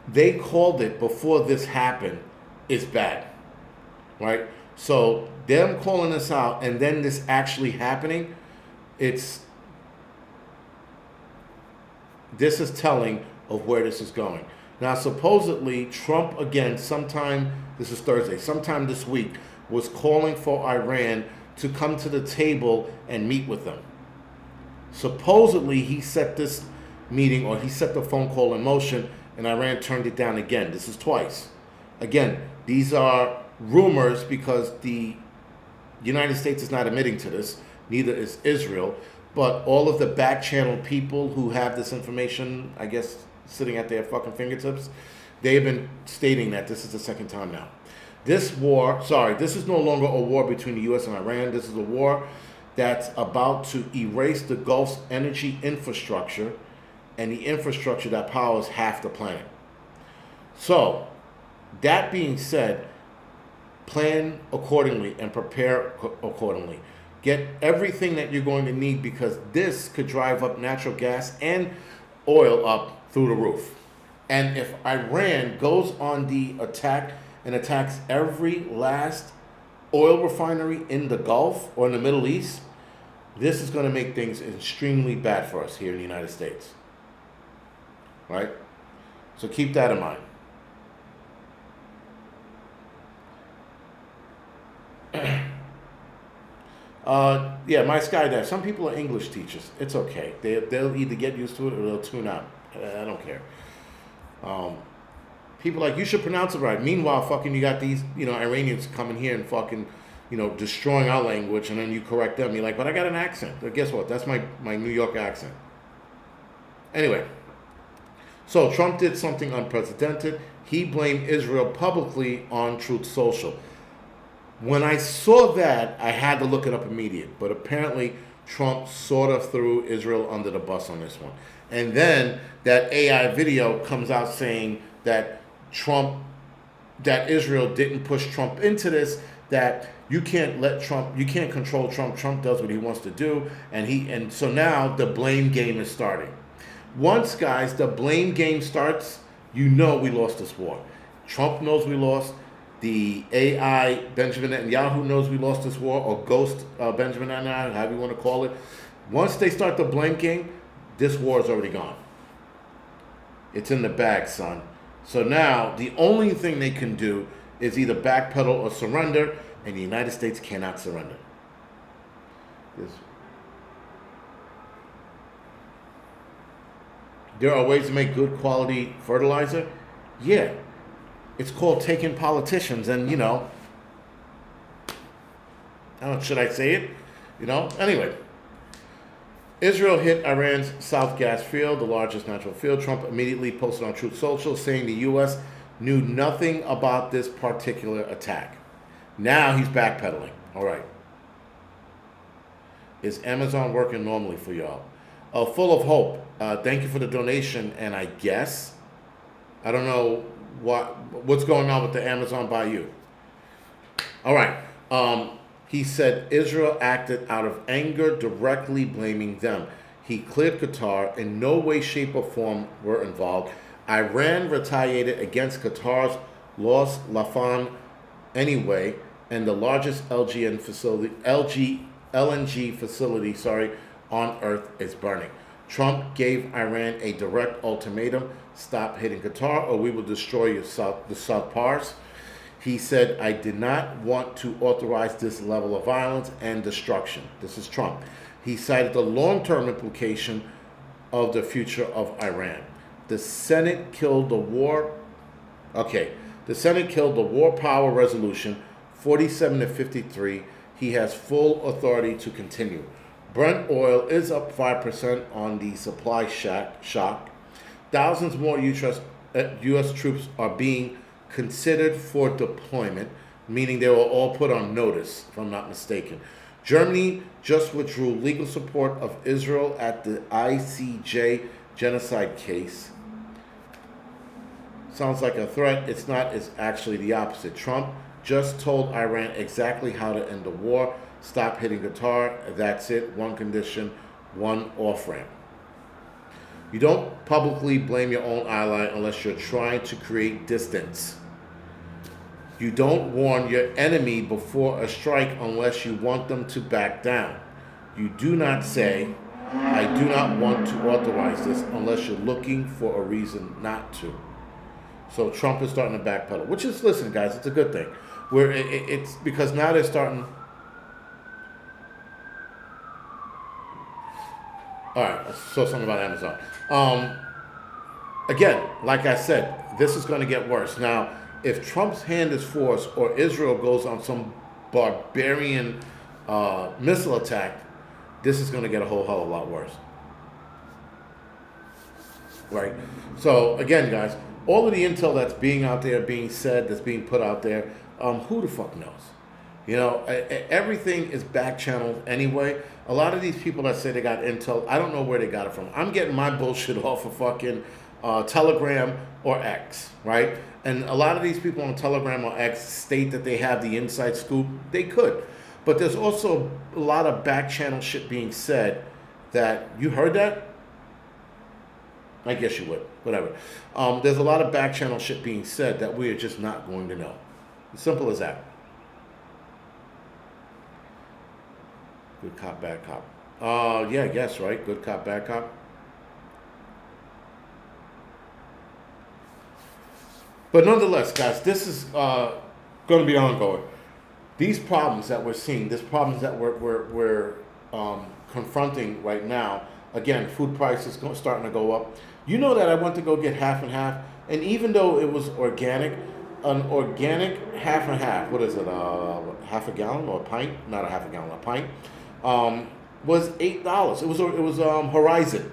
they called it before this happened is bad, right? So them calling this out and then this actually happening, this is telling of where this is going. Now, supposedly, Trump, again, this is Thursday, sometime this week, was calling for Iran to come to the table and meet with them. Supposedly, he set this meeting, or he set the phone call in motion, and Iran turned it down again. This is twice. Again, these are rumors because the United States is not admitting to this, neither is Israel, but all of the back channel people who have this information, I guess, sitting at their fucking fingertips, they've been stating that this is the second time now. This is no longer a war between the U.S. and Iran. This is a war that's about to erase the Gulf's energy infrastructure and the infrastructure that powers half the planet. So, that being said, plan accordingly and prepare accordingly. Get everything that you're going to need because this could drive up natural gas and oil up through the roof. And if Iran goes on the attack and attacks every last oil refinery in the Gulf or in the Middle East, this is going to make things extremely bad for us here in the United States. Right? So keep that in mind. My skydive. Some people are English teachers. It's okay. They'll either get used to it or they'll tune out. I don't care. People like, you should pronounce it right. Meanwhile, fucking you got these, Iranians coming here and fucking destroying our language, and then you correct them. You're like, but I got an accent. But guess what? That's my New York accent. Anyway, so Trump did something unprecedented. He blamed Israel publicly on Truth Social. When I saw that, I had to look it up immediately. But apparently, Trump sort of threw Israel under the bus on this one. And then that AI video comes out saying that Israel didn't push Trump into this, that you can't control Trump. Trump does what he wants to do. And so now the blame game is starting. Once, guys, the blame game starts, we lost this war. Trump knows we lost. The AI Benjamin Netanyahu knows we lost this war, or ghost Benjamin Netanyahu, however you want to call it. Once they start the blame game, this war is already gone. It's in the bag, son. So now the only thing they can do is either backpedal or surrender, and the United States cannot surrender. There are ways to make good quality fertilizer. Yeah. It's called taking politicians and, should I say it? Anyway. Israel hit Iran's South Gas Field, the largest natural field. Trump immediately posted on Truth Social saying the U.S. knew nothing about this particular attack. Now he's backpedaling. All right. Is Amazon working normally for y'all? Full of hope. Thank you for the donation. And I guess, I don't know what's going on with the Amazon by you. All right. He said Israel acted out of anger, directly blaming them. He cleared Qatar. In no way, shape, or form were involved. Iran retaliated against Qatar's Los Lafan anyway, and the largest LNG facility, on earth is burning. Trump gave Iran a direct ultimatum: stop hitting Qatar, or we will destroy the South Pars. He said, I did not want to authorize this level of violence and destruction. This is Trump. He cited the long-term implication of the future of Iran. The Senate killed the war. The Senate killed the war power resolution 47-53. He has full authority to continue. Brent oil is up 5% on the supply shock. Thousands more U.S. troops are being considered for deployment, meaning they were all put on notice, if I'm not mistaken. Germany just withdrew legal support of Israel at the ICJ genocide case. Sounds like a threat. It's not. It's actually the opposite. Trump just told Iran exactly how to end the war. Stop hitting Qatar. That's it. One condition, one off-ramp. You don't publicly blame your own ally unless you're trying to create distance. You don't warn your enemy before a strike unless you want them to back down. You do not say, I do not want to authorize this unless you're looking for a reason not to. So Trump is starting to backpedal, which is, listen, guys, it's a good thing. It's because now they're starting. All right, so something about Amazon. Again, like I said, this is going to get worse. Now, if Trump's hand is forced or Israel goes on some barbarian missile attack, this is going to get a whole hell of a lot worse. Right? So, again, guys, all of the intel that's being out there, being said, that's being put out there, who the fuck knows? Everything is back channeled anyway. A lot of these people that say they got intel, I don't know where they got it from. I'm getting my bullshit off of fucking Telegram or X, right? And a lot of these people on Telegram or X state that they have the inside scoop. They could. But there's also a lot of back channel shit being said that, you heard that? I guess you would. Whatever. There's a lot of back channel shit being said that we are just not going to know. As simple as that. Good cop, bad cop. Yeah, I guess, right? Good cop, bad cop. But nonetheless, guys, this is going to be ongoing. These problems that we're seeing, these problems that we're confronting right now, again, food prices starting to go up. You know that I went to go get half and half, and even though it was organic, an organic half and half, what is it, half a gallon or a pint, not a half a gallon, a pint, was $8. It was Horizon,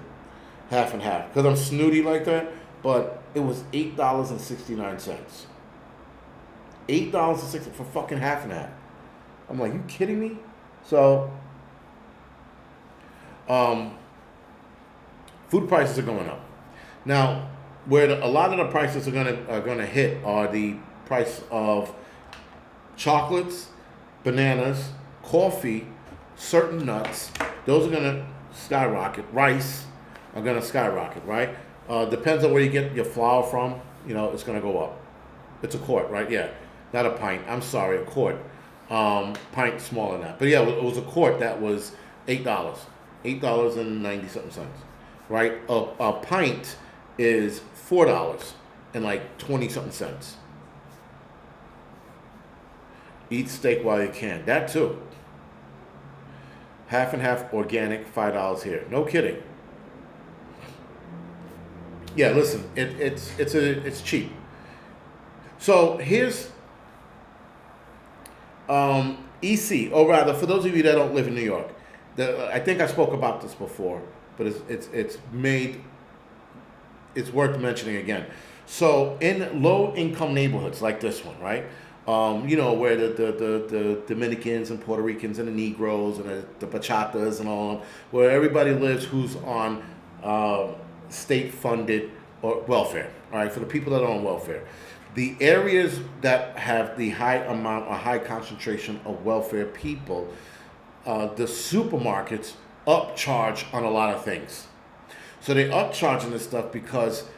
half and half. Because I'm snooty like that, but it was $8.69. $8.60 for fucking half and half. I'm like, you kidding me? So, food prices are going up. Now, where a lot of the prices are gonna hit are the price of chocolates, bananas, coffee, certain nuts. Those are gonna skyrocket. Rice are gonna skyrocket, right? Depends on where you get your flour from. It's gonna go up. It's a quart, right? Yeah, not a pint. I'm sorry, a quart. Pint smaller than that. But yeah, it was a quart that was $8. $8.90 something cents. Right? A pint is $4 and like 20 something cents. Eat steak while you can. That too. Half and half organic, $5 here. No kidding. Yeah, listen, it's cheap. So here's EC, or rather, for those of you that don't live in New York, I think I spoke about this before, but it's worth mentioning again. So in low-income neighborhoods like this one, right? Where the Dominicans and Puerto Ricans and the Negroes and the bachatas and all of them, where everybody lives who's on state-funded or welfare. All right, for the people that are on welfare. The areas that have the high concentration of welfare people, the supermarkets upcharge on a lot of things. So they upcharge on this stuff because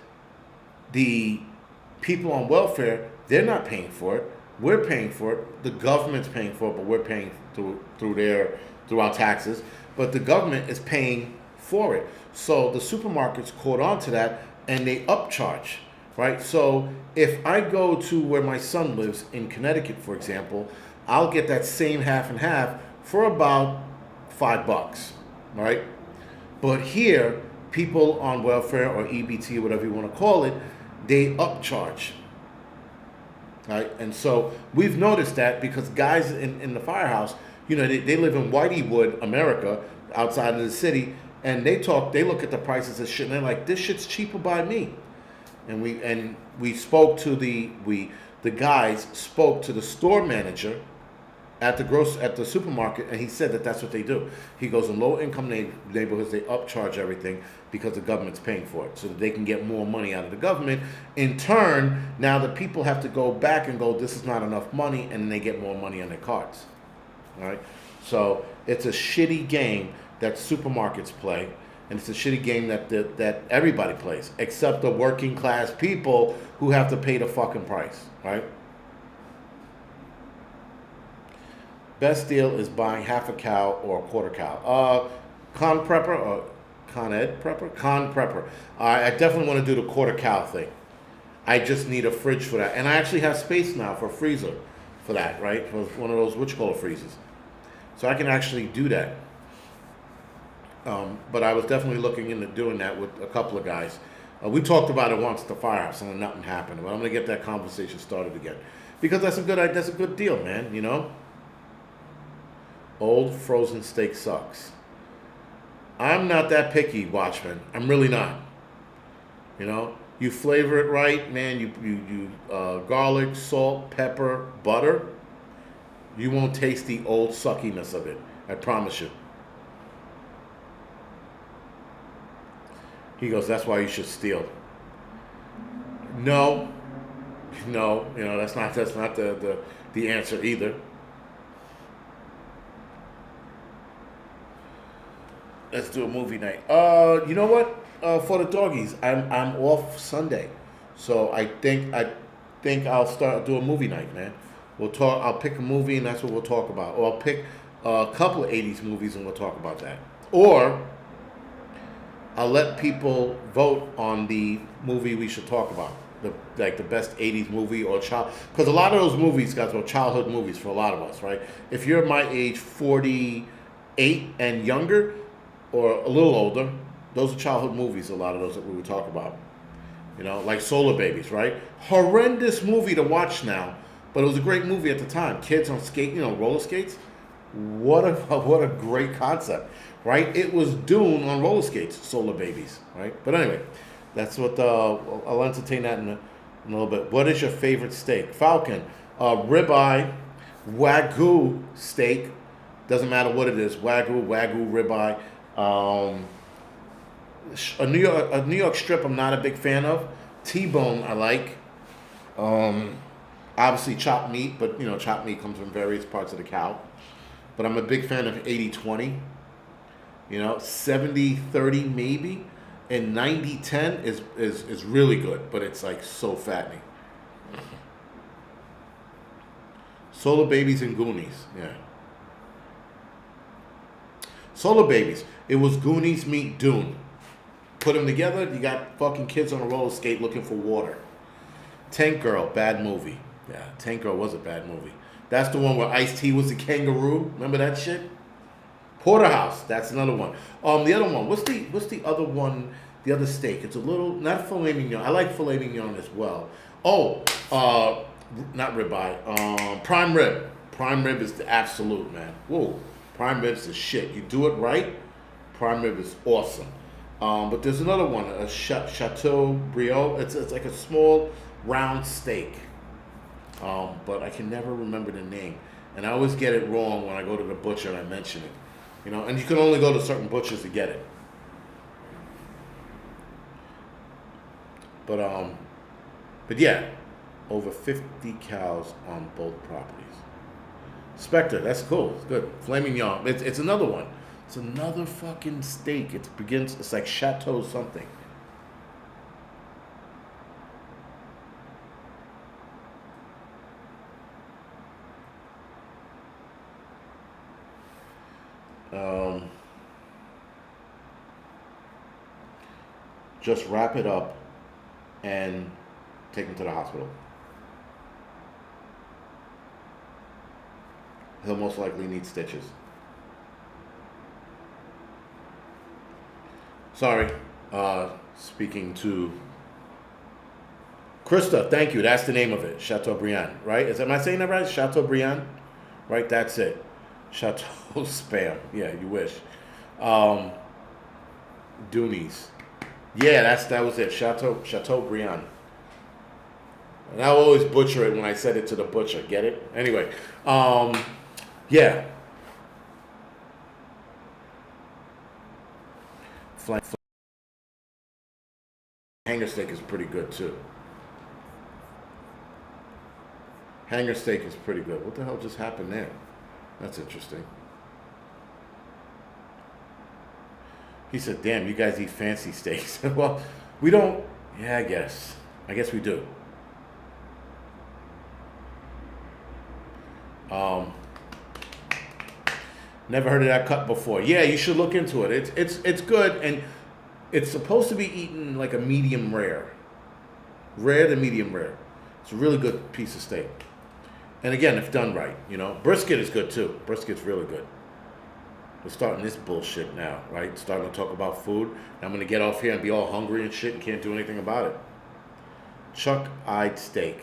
the people on welfare, they're not paying for it. We're paying for it. The government's paying for it, but we're paying through our taxes. But the government is paying for it. So the supermarkets caught on to that and they upcharge. Right, so if I go to where my son lives in Connecticut, for example, I'll get that same half and half for about $5, right? But here, people on welfare or EBT, whatever you want to call it, they upcharge, right? And so we've noticed that because guys in the firehouse, they live in Whiteywood, America, outside of the city, and they look at the prices of shit, and they're like, this shit's cheaper by me. And we spoke to the guys spoke to the store manager at the supermarket, and he said that's what they do. He goes, in low income neighborhoods, they upcharge everything because the government's paying for it, so that they can get more money out of the government. In turn, now the people have to go back and go, this is not enough money, and then they get more money on their cards. All right, so it's a shitty game that supermarkets play. And it's a shitty game that everybody plays, except the working class people who have to pay the fucking price, right? Best deal is buying half a cow or a quarter cow. Con Prepper or Con Ed Prepper? Con Prepper. I definitely want to do the quarter cow thing. I just need a fridge for that. And I actually have space now for a freezer for that, right? For one of those freezers. So I can actually do that. But I was definitely looking into doing that with a couple of guys. We talked about it once at the firehouse, and nothing happened. But I'm gonna get that conversation started again because that's a good deal, man. Old frozen steak sucks. I'm not that picky, Watchman. I'm really not. You flavor it right, man. You garlic, salt, pepper, butter. You won't taste the old suckiness of it. I promise you. He goes, that's why you should steal. No, that's not the answer either. Let's do a movie night. You know what? For the doggies, I'm off Sunday, so I think I'll do a movie night, man. We'll talk. I'll pick a movie and that's what we'll talk about, or I'll pick a couple of '80s movies and we'll talk about that, or I'll let people vote on the movie we should talk about, the best '80s movie or child, because a lot of those movies, guys, are childhood movies for a lot of us, right? If you're my age, 48 and younger, or a little older, those are childhood movies. A lot of those that we would talk about, like Solar Babies, right? Horrendous movie to watch now, But it was a great movie at the time. Kids on skate, roller skates. What a what a great concept, right? It was Dune on roller skates, Solar Babies, right? But anyway, that's what I'll entertain that in a little bit. What is your favorite steak? Falcon, ribeye, Wagyu steak. Doesn't matter what it is. Wagyu ribeye. A New York strip. I'm not a big fan of. T-bone I like. Obviously chopped meat, but chopped meat comes from various parts of the cow. But I'm a big fan of 80-20. 70-30 maybe, and 90-10 is really good, but it's like so fattening. Solar Babies and Goonies, yeah. Solar Babies. It was Goonies meet Dune. Put them together, you got fucking kids on a roller skate looking for water. Tank Girl, bad movie. Yeah, Tank Girl was a bad movie. That's the one where Ice-T was the kangaroo. Remember that shit? Porterhouse, that's another one. The other one, what's the other one? The other steak. It's a little not filet mignon. I like filet mignon as well. Oh, not ribeye. Prime rib. Prime rib is the absolute, man. Whoa, prime rib's the shit. You do it right, prime rib is awesome. But there's another one, a Chateau Briot. It's like a small round steak. But I can never remember the name, and I always get it wrong when I go to the butcher and I mention it. And you can only go to certain butchers to get it. But yeah, over 50 cows on both properties. Spectre, that's cool. It's good. Flaming Mignon. It's another one. It's another fucking steak. It's like Chateau something. Just wrap it up and take him to the hospital. He'll most likely need stitches. Sorry. Speaking to Krista, thank you. That's the name of it. Chateaubriand, right? Am I saying that right? Chateaubriand? Right, that's it. Chateau spam. Yeah, you wish. Doonies. Yeah, that was it. Chateaubriand. And I'll always butcher it when I said it to the butcher. Get it? Anyway, yeah. Hanger steak is pretty good too. Hanger steak is pretty good. What the hell just happened there? That's interesting. He said, damn, you guys eat fancy steaks. Well, we don't. Yeah, I guess we do. Never heard of that cut before. Yeah, you should look into it. It's good, and it's supposed to be eaten like a medium rare. Rare to medium rare. It's a really good piece of steak. And again, if done right, brisket is good too. Brisket's really good. We're starting this bullshit now, right? Starting to talk about food. I'm going to get off here and be all hungry and shit and can't do anything about it. Chuck-eyed steak.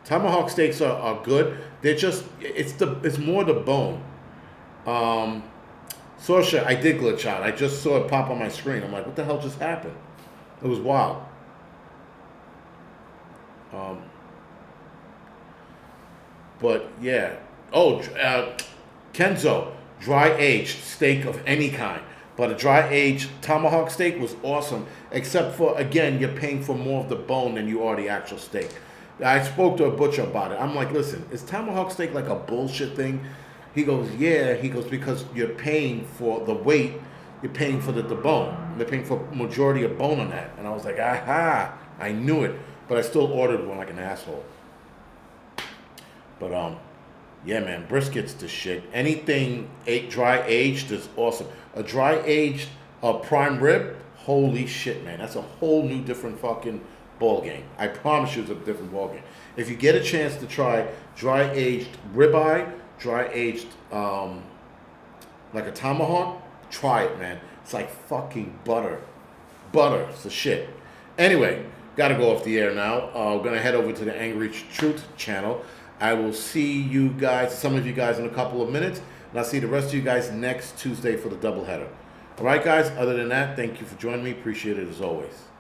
Tomahawk steaks are good. They're just, it's more the bone. Sorsha, I did glitch out. I just saw it pop on my screen. I'm like, what the hell just happened? It was wild. But yeah. Oh, Kenzo, dry aged steak of any kind. But a dry aged tomahawk steak was awesome, except for, again, you're paying for more of the bone than you are the actual steak. I spoke to a butcher about it. I'm like, listen, is tomahawk steak like a bullshit thing? He goes, yeah. He goes, because you're paying for the weight, you're paying for the bone. They're paying for majority of bone on that. And I was like, aha, I knew it. But I still ordered one like an asshole. But, yeah, man, brisket's the shit. Anything dry aged is awesome. A dry aged prime rib, holy shit, man. That's a whole new different fucking ball game. I promise you it's a different ball game. If you get a chance to try dry aged ribeye, dry aged like a tomahawk, try it, man. It's like fucking butter. Butter, it's the shit. Anyway, got to go off the air now. We're going to head over to the Angry Truth channel. I will see you guys, some of you guys, in a couple of minutes. And I'll see the rest of you guys next Tuesday for the doubleheader. All right, guys. Other than that, thank you for joining me. Appreciate it as always.